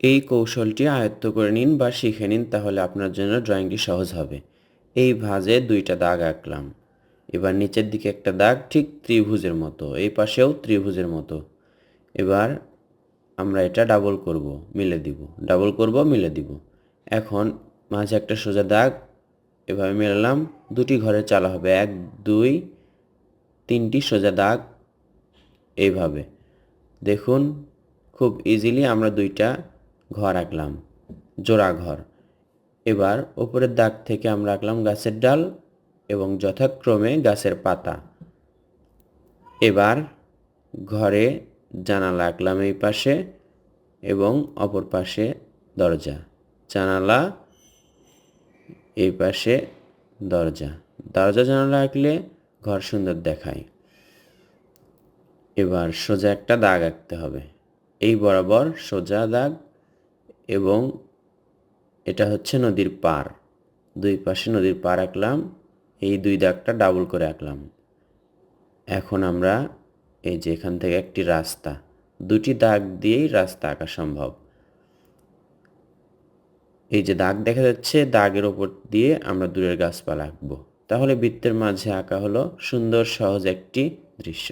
এই কৌশলটি আয়ত্ত করে নিন বা শিখে নিন, তাহলে আপনার জন্য ড্রয়িংটি সহজ হবে। এই ভাঁজে 2টা দাগ আঁকলাম। এবার নিচের দিকে একটা দাগ ঠিক ত্রিভুজের মতো, এই পাশেও ত্রিভুজের মতো। এবার আমরা এটা ডাবল করব, মিলে দিব, ডাবল করব, মিলে দিব। এখন মাঝে একটা সোজা দাগ এভাবে মেলালাম, 2টি ঘরের চালা হবে, 1 2 3টি সোজা দাগ এইভাবে। দেখুন খুব ইজিলি আমরা 2টা ঘর আঁকলাম, জোড়া ঘর। এবার ওপরের দাগ থেকে আমরা আঁকলাম গাছের ডাল এবং যথাক্রমে গাছের পাতা। এবার ঘরে জানালা আঁকলাম এই পাশে এবং অপর পাশে দরজা। জানালা, এই পাশে দরজা। দরজা জানালা আঁকলে ঘর সুন্দর দেখায়। এবার সোজা একটা দাগ আঁকতে হবে, এই বরাবর সোজা দাগ, এবং এটা হচ্ছে নদীর পাড়। 2 পাশে নদীর পাড় আঁকলাম, এই 2 দাগটা ডাবল করে আঁকলাম। এখন আমরা এই যে এখান থেকে একটি রাস্তা, 2টি দাগ দিয়েই রাস্তা আঁকা সম্ভব। এই যে দাগ দেখা যাচ্ছে, দাগের ওপর দিয়ে আমরা দূরের গাছপালা আঁকবো। তাহলে বৃত্তের মাঝে আঁকা হলো সুন্দর সহজ একটি দৃশ্য।